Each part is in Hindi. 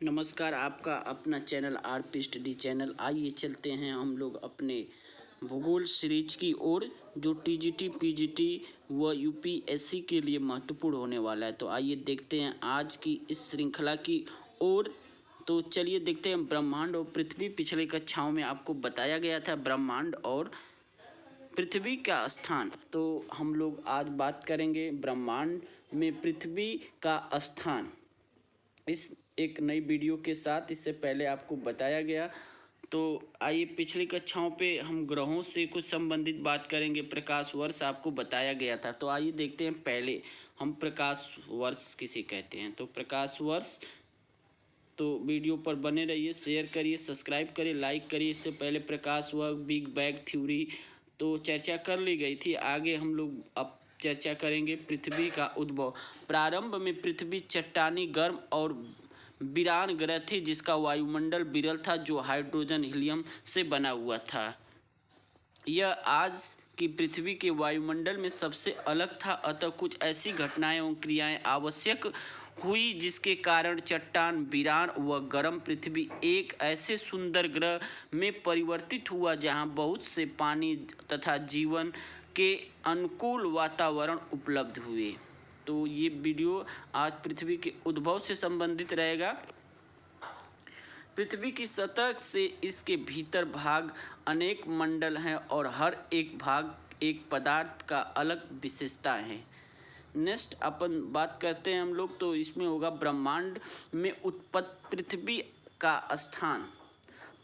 नमस्कार, आपका अपना चैनल आरपी स्टडी चैनल। आइए चलते हैं हम लोग अपने भूगोल सीरीज की ओर, जो टीजीटी, पीजीटी व यूपीएससी के लिए महत्वपूर्ण होने वाला है। तो आइए देखते हैं आज की इस श्रृंखला की ओर। तो चलिए देखते हैं ब्रह्मांड और पृथ्वी। पिछले कक्षाओं में आपको बताया गया था ब्रह्मांड और पृथ्वी का स्थान। तो हम लोग आज बात करेंगे ब्रह्मांड में पृथ्वी का स्थान, इस एक नई वीडियो के साथ। इससे पहले आपको बताया गया। तो आइए, पिछली कक्षाओं पे हम ग्रहों से कुछ संबंधित बात करेंगे। प्रकाश वर्ष आपको बताया गया था। तो आइए देखते हैं पहले हम प्रकाश वर्ष किसे कहते हैं। तो प्रकाश वर्ष, तो वीडियो पर बने रहिए, शेयर करिए, सब्सक्राइब करिए, लाइक करिए। इससे पहले प्रकाश वर्ष, बिग बैंग थ्योरी तो चर्चा कर ली गई थी। आगे हम लोग अब चर्चा करेंगे पृथ्वी का उद्भव। प्रारंभ में पृथ्वी चट्टानी, गर्म और वीरान ग्रह थी, जिसका वायुमंडल विरल था, जो हाइड्रोजन हीलियम से बना हुआ था। यह आज की पृथ्वी के वायुमंडल में सबसे अलग था। अतः कुछ ऐसी घटनाएं एवं क्रियाएं आवश्यक हुई जिसके कारण चट्टान, वीरान व गर्म पृथ्वी एक ऐसे सुंदर ग्रह में परिवर्तित हुआ जहां बहुत से पानी तथा जीवन के अनुकूल वातावरण उपलब्ध हुए। तो ये वीडियो आज पृथ्वी के उद्भव से संबंधित रहेगा। पृथ्वी की सतह से इसके भीतर भाग अनेक मंडल हैं और हर एक भाग एक पदार्थ का अलग विशेषता है। नेक्स्ट अपन बात करते हैं हम लोग, तो इसमें होगा ब्रह्मांड में उत्पत्ति, पृथ्वी का स्थान।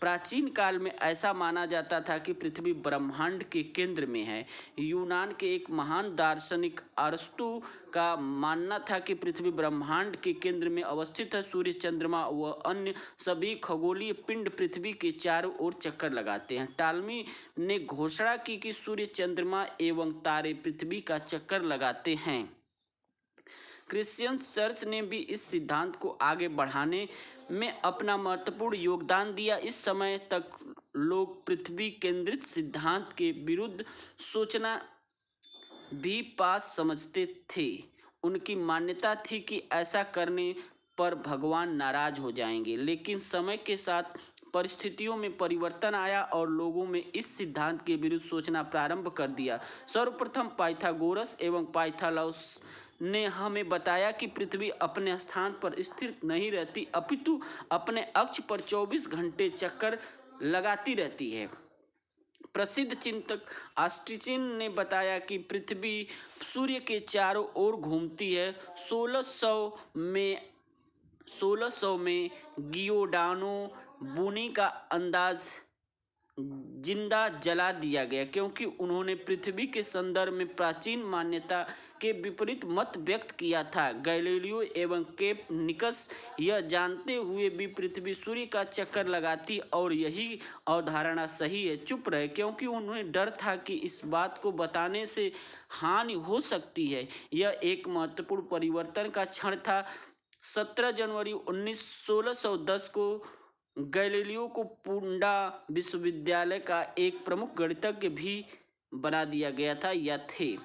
प्राचीन काल में ऐसा माना जाता था कि पृथ्वी ब्रह्मांड के केंद्र में है। यूनान के एक महान दार्शनिक अरस्तु का मानना था कि पृथ्वी ब्रह्मांड के केंद्र में अवस्थित है। सूर्य, चंद्रमा व अन्य सभी खगोलीय पिंड पृथ्वी के चारों ओर चक्कर लगाते हैं। टालमी ने घोषणा की कि सूर्य, चंद्रमा एवं तारे पृथ्वी का चक्कर लगाते हैं। क्रिश्चियन चर्च ने भी इस सिद्धांत को आगे बढ़ाने में अपना महत्वपूर्ण योगदान दिया। इस समय तक लोग पृथ्वी केंद्रित सिद्धांत के विरुद्ध सोचना भी पास समझते थे। उनकी मान्यता थी कि ऐसा करने पर भगवान नाराज हो जाएंगे। लेकिन समय के साथ परिस्थितियों में परिवर्तन आया और लोगों में इस सिद्धांत के विरुद्ध सोचना प्रारंभ कर दिया। सर्वप्रथम पाइथागोरस एवं पाइथागोरस ने हमें बताया कि पृथ्वी अपने स्थान पर स्थिर नहीं रहती, अपितु अपने अक्ष पर 24 घंटे चक्कर लगाती रहती है। प्रसिद्ध चिंतक ऑस्टिन ने बताया कि पृथ्वी सूर्य के चारों ओर घूमती है। 1600 में गियोर्डानो ब्रूनी का अंदाज जिंदा जला दिया गया, क्योंकि उन्होंने पृथ्वी के संदर्भ में प्राचीन मान्यता के विपरीत मत व्यक्त किया था। गैलीलियो एवं कोpernicus यह जानते हुए भी पृथ्वी सूर्य का चक्कर लगाती और यही अवधारणा सही है, चुप रहे, क्योंकि उन्हें डर था कि इस बात को बताने से हानि हो सकती है। यह एक महत्वपूर्ण परिवर्तन का क्षण था। 17 जनवरी 1610 को गैलीलियो को पुंडा विश्वविद्यालय का एक प्रमुख गणितज्ञ भी बना दिया गया था या थे।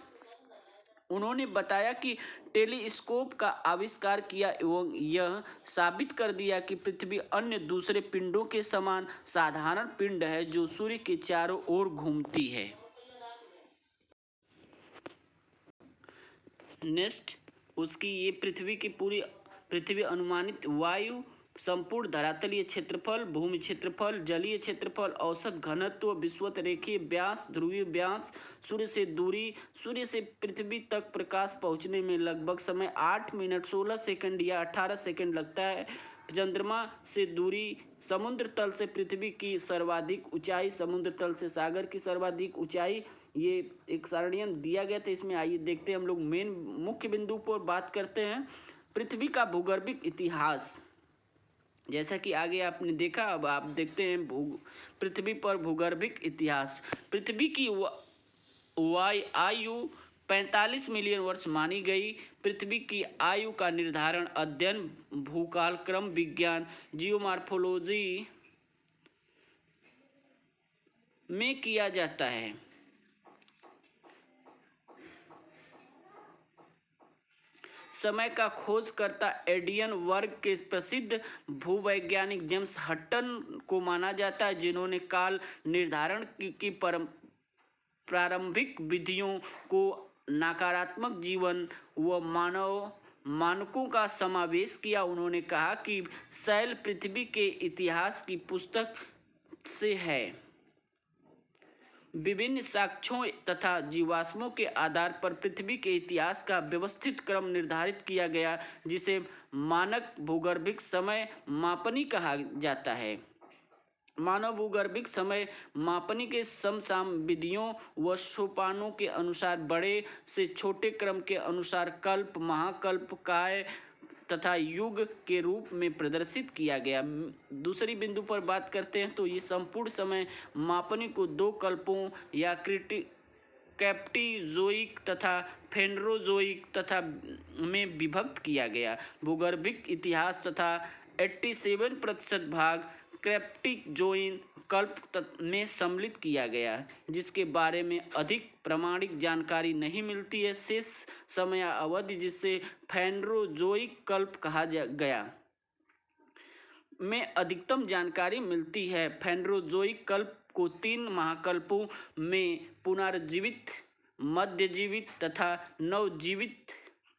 उन्होंने बताया कि टेलीस्कोप का आविष्कार किया एवं यह साबित कर दिया कि पृथ्वी अन्य दूसरे पिंडों के समान साधारण पिंड है जो सूर्य के चारों ओर घूमती है। नेक्स्ट उसकी ये पृथ्वी अनुमानित वायु, संपूर्ण धरातलीय क्षेत्रफल, भूमि क्षेत्रफल, जलीय क्षेत्रफल, औसत घनत्व, विषुवत-रेखीय व्यास, ध्रुवीय व्यास, सूर्य से दूरी। सूर्य से पृथ्वी तक प्रकाश पहुंचने में लगभग समय 8 मिनट 16 सेकंड या 18 सेकंड लगता है। चंद्रमा से दूरी, समुद्र तल से पृथ्वी की सर्वाधिक ऊंचाई, समुद्र तल से सागर की सर्वाधिक ऊंचाई, ये एक सारणियन दिया गया था। इसमें आइए देखते हैं हम लोग मेन मुख्य बिंदु पर बात करते हैं। पृथ्वी का भूगर्भिक इतिहास, जैसा कि आगे आपने देखा, अब आप देखते हैं पृथ्वी पर भूगर्भिक इतिहास। पृथ्वी की आयु 45 मिलियन वर्ष मानी गई। पृथ्वी की आयु का निर्धारण अध्ययन भूकालक्रम विज्ञान, जियोमॉर्फोलॉजी में किया जाता है। समय का खोजकर्ता एडियन वर्ग के प्रसिद्ध भूवैज्ञानिक जेम्स हटन को माना जाता है, जिन्होंने काल निर्धारण की प्रारंभिक विधियों को नकारात्मक जीवन व मानव मानकों का समावेश किया। उन्होंने कहा कि शैल पृथ्वी के इतिहास की पुस्तक से है। विभिन्न साक्ष्यों तथा जीवाश्मों के आधार पर पृथ्वी के इतिहास का व्यवस्थित क्रम निर्धारित किया गया, जिसे मानक भूगर्भिक समय मापनी कहा जाता है। मानव भूगर्भिक समय मापनी के समसाम विधियों व सोपानों के अनुसार बड़े से छोटे क्रम के अनुसार कल्प, महाकल्प, काय तथा युग के रूप में प्रदर्शित किया गया। दूसरी बिंदु पर बात करते हैं तो ये संपूर्ण समय मापनी को दो कल्पों या कैप्टीजोइक तथा फेनरोजोइक तथा में विभक्त किया गया। भूगर्भिक इतिहास तथा 87% भाग क्रेप्टिकजोइन कल्प में सम्मिलित किया गया, जिसके बारे में अधिक प्रामाणिक जानकारी नहीं मिलती है। शेष समय अवधि, जिसे फेनरोजोइक कल्प कहा गया, में अधिकतम जानकारी मिलती है। फेनरोजोइक कल्प को 3 महाकल्पों में पुनर्जीवित, मध्यजीवित तथा नवजीवित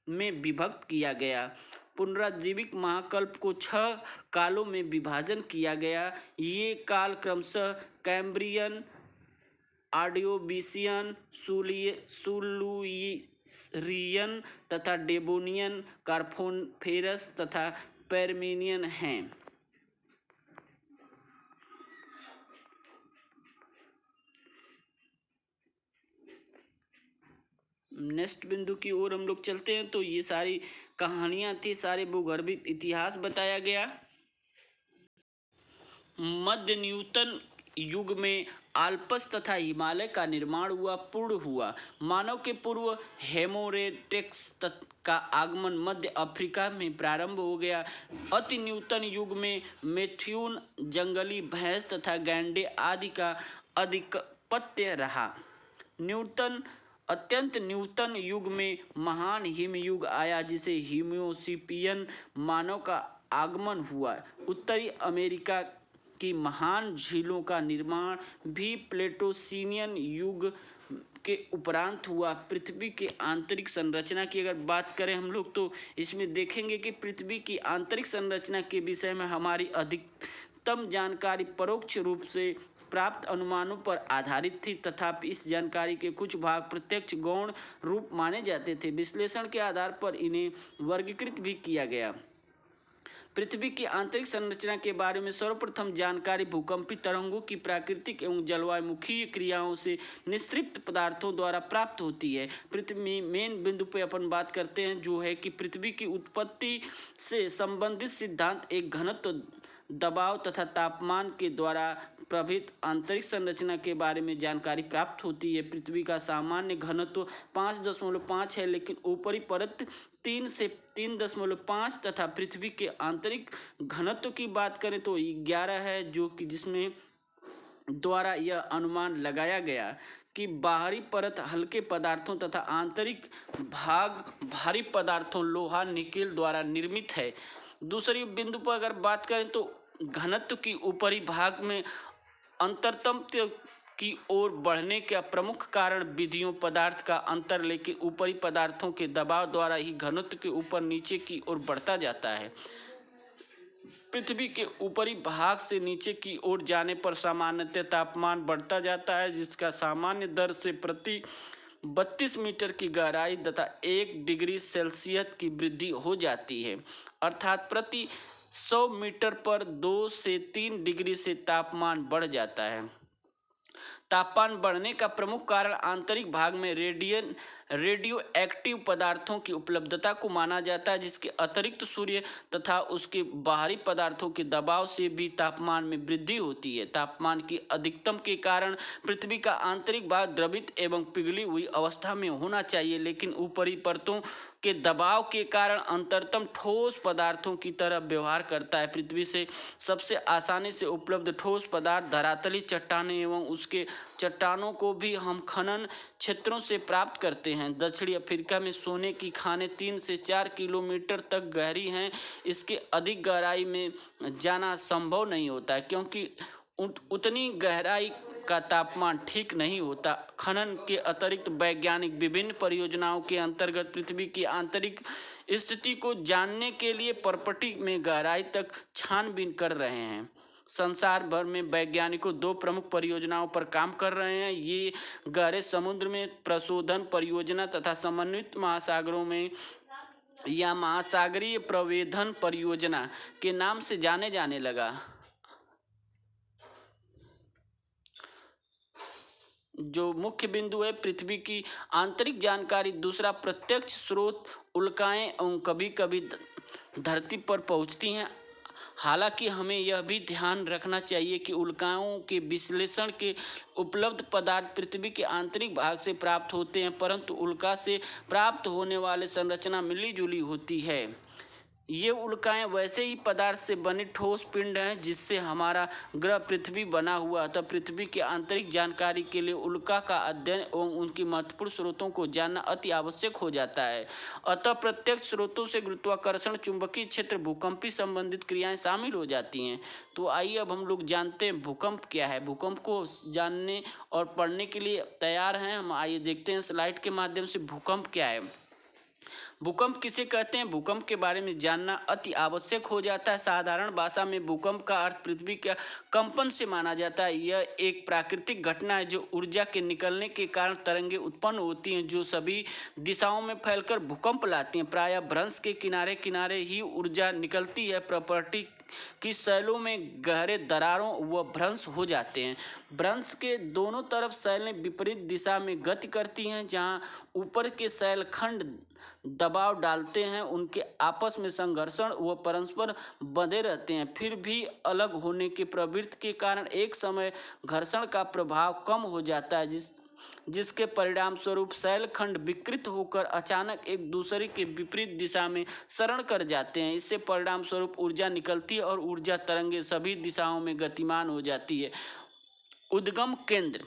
में विभक्त किया गया। पुनर्जीवित महाकल्प को 6 कालों में विभाजन किया गया। ये काल क्रमशः कैम्ब्रियन, ऑर्डोविशियन, सिलुरियन तथा डेवोनियन, कार्बोनेफेरस तथा पर्मियन हैं। नेक्स्ट बिंदु की ओर हम लोग चलते हैं तो ये सारी कहानियां थी, सारे भूगर्भिक इतिहास बताया गया। मध्य न्यूटन युग में आल्प्स तथा हिमालय का निर्माण पूर्ण हुआ। मानव के पूर्व हेमोरेटेक्स का आगमन मध्य अफ्रीका में प्रारंभ हो गया। अति न्यूटन युग में मैथ्यून जंगली भैंस तथा गैंडे आदि का आधिपत्य रहा। अत्यंत न्यूटन युग में महान हिमयुग आया, जिसे होमोसेपियन मानव का आगमन हुआ। उत्तरी अमेरिका की महान झीलों का निर्माण भी प्लेटोसीनियन युग के उपरांत हुआ। पृथ्वी के आंतरिक संरचना की अगर बात करें हम लोग तो इसमें देखेंगे कि पृथ्वी की आंतरिक संरचना के विषय में हमारी अधिकतम जानकारी परोक्ष रूप से प्राप्त अनुमानों पर आधारित थी, तथापि इस जानकारी के कुछ भाग प्रत्यक्ष गौण रूप माने जाते थे। विश्लेषण के आधार पर इन्हें वर्गीकृत भी किया गया। पृथ्वी की आंतरिक संरचना के बारे में सर्वप्रथम जानकारी भूकंपी तरंगों की प्राकृतिक एवं जलवायुमुखी क्रियाओं से निस्तृप्त पदार्थों द्वारा प्राप्त होती है। पृथ्वी मेन बिंदु पे अपन बात करते हैं, जो है कि पृथ्वी की उत्पत्ति से संबंधित सिद्धांत एक घनत्व, दबाव तथा तापमान के द्वारा प्रभावित आंतरिक संरचना के बारे में जानकारी प्राप्त होती है। पृथ्वी का सामान्य घनत्व 5.5 है, लेकिन ऊपरी परत 3 से 3.5 तथा पृथ्वी के आंतरिक घनत्व की बात करें तो 11 है, जो कि जिसमें द्वारा यह अनुमान लगाया गया कि बाहरी परत हल्के पदार्थों तथा आंतरिक भाग भारी पदार्थों लोहा निकेल द्वारा निर्मित है। दूसरी बिंदु पर अगर बात करें तो घनत्व की ऊपरी भाग में अंतरतम की ओर बढ़ने का प्रमुख कारण विधियों पदार्थ का अंतर, लेकिन ऊपरी पदार्थों के दबाव द्वारा ही घनत्व के ऊपर नीचे की ओर बढ़ता जाता है। पृथ्वी के ऊपरी भाग से नीचे की ओर जाने पर सामान्यतः तापमान बढ़ता जाता है, जिसका सामान्य दर से प्रति 32 मीटर की गहराई तथा 1 डिग्री सेल्सियस की वृद्धि हो जाती है, अर्थात प्रति 100 मीटर पर 2 से 3 डिग्री से तापमान बढ़ जाता है। तापमान बढ़ने का प्रमुख कारण आंतरिक भाग में रेडियो एक्टिव पदार्थों की उपलब्धता को माना जाता है, जिसके अतिरिक्त सूर्य तथा उसके बाहरी पदार्थों के दबाव से भी तापमान में वृद्धि होती है। तापमान की अधिकतम के कारण पृथ्वी का आंतरिक भाग द्रवित एवं पिघली हुई अवस्था में होना चाहिए, लेकिन ऊपरी परतों के दबाव के कारण अंतरतम ठोस पदार्थों की तरह व्यवहार करता है। पृथ्वी से सबसे आसानी से उपलब्ध ठोस पदार्थ धरातली चट्टानें एवं उसके चट्टानों को भी हम खनन क्षेत्रों से प्राप्त करते हैं। दक्षिणी अफ्रीका में सोने की खानें 3 से 4 किलोमीटर तक गहरी हैं। इसके अधिक गहराई में जाना संभव नहीं होता है क्योंकि उतनी गहराई का तापमान ठीक नहीं होता। खनन के अतिरिक्त वैज्ञानिक विभिन्न परियोजनाओं के अंतर्गत पृथ्वी की आंतरिक स्थिति को जानने के लिए पर्पटी में गहराई तक छानबीन कर रहे हैं। संसार भर में वैज्ञानिकों 2 प्रमुख परियोजनाओं पर काम कर रहे हैं। ये गहरे समुद्र में प्रशोधन परियोजना तथा समन्वित महासागरों में या महासागरीय प्रवेधन परियोजना के नाम से जाने जाने लगा। जो मुख्य बिंदु है पृथ्वी की आंतरिक जानकारी। दूसरा, प्रत्यक्ष स्रोत उल्काएं एवं कभी कभी धरती पर पहुंचती हैं। हालांकि हमें यह भी ध्यान रखना चाहिए कि उल्काओं के विश्लेषण के उपलब्ध पदार्थ पृथ्वी के आंतरिक भाग से प्राप्त होते हैं, परंतु उल्का से प्राप्त होने वाले संरचना मिली जुली होती है। ये उल्काएं वैसे ही पदार्थ से बने ठोस पिंड हैं जिससे हमारा ग्रह पृथ्वी बना हुआ। अतः पृथ्वी की आंतरिक जानकारी के लिए उल्का का अध्ययन एवं उनकी महत्वपूर्ण स्रोतों को जानना अति आवश्यक हो जाता है। अतः प्रत्यक्ष स्रोतों से गुरुत्वाकर्षण, चुंबकीय क्षेत्र, भूकंपी संबंधित क्रियाएं शामिल हो जाती हैं। तो आइए अब हम लोग जानते हैं भूकंप क्या है। भूकंप को जानने और पढ़ने के लिए तैयार हैं हम। आइए देखते हैं स्लाइड के माध्यम से भूकंप क्या है। भूकंप किसे कहते हैं? भूकंप के बारे में जानना अति आवश्यक हो जाता है। साधारण भाषा में भूकंप का अर्थ पृथ्वी का कंपन से माना जाता है। यह एक प्राकृतिक घटना है जो ऊर्जा के निकलने के कारण तरंगें उत्पन्न होती हैं जो सभी दिशाओं में फैलकर भूकंप लाती हैं। प्रायः भ्रंश के किनारे किनारे ही ऊर्जा निकलती है। प्रॉपर्टी की शैलों में गहरे दरारों व भ्रंश हो जाते हैं। भ्रंश के दोनों तरफ शैलें विपरीत दिशा में गति करती हैं। जहां ऊपर के शैल खंड दबाव डालते हैं उनके आपस में संघर्षण व परस्पर बंधे रहते हैं। फिर भी अलग होने के प्रवृत्ति के कारण एक समय घर्षण का प्रभाव कम हो जाता है जिसके परिणाम स्वरूप शैल खंड विकृत होकर अचानक एक दूसरे के विपरीत दिशा में सरण कर जाते हैं। इससे परिणाम स्वरूप ऊर्जा निकलती है और ऊर्जा तरंगें सभी दिशाओं में गतिमान हो जाती है। उद्गम केंद्र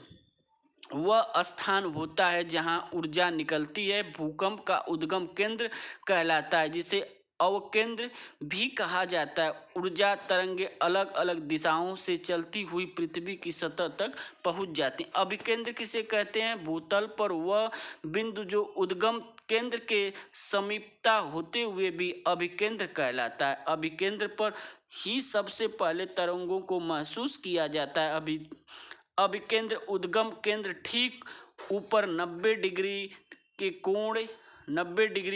वह स्थान होता है जहां ऊर्जा निकलती है। भूकंप का उद्गम केंद्र कहलाता है जिसे अवकेंद्र भी कहा जाता है। ऊर्जा तरंगें अलग अलग दिशाओं से चलती हुई पृथ्वी की सतह तक पहुंच जाती हैं। अभिकेंद्र किसे कहते हैं? भूतल पर वह बिंदु जो उद्गम केंद्र के समीपता होते हुए भी अभिकेंद्र कहलाता है। अभिकेंद्र पर ही सबसे पहले तरंगों को महसूस किया जाता है। अभिकेंद्र उद्गम केंद्र ठीक ऊपर 90 डिग्री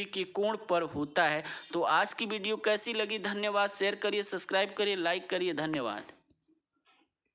के कोण पर होता है। तो आज की वीडियो कैसी लगी? धन्यवाद। शेयर करिए, सब्सक्राइब करिए, लाइक करिए। धन्यवाद।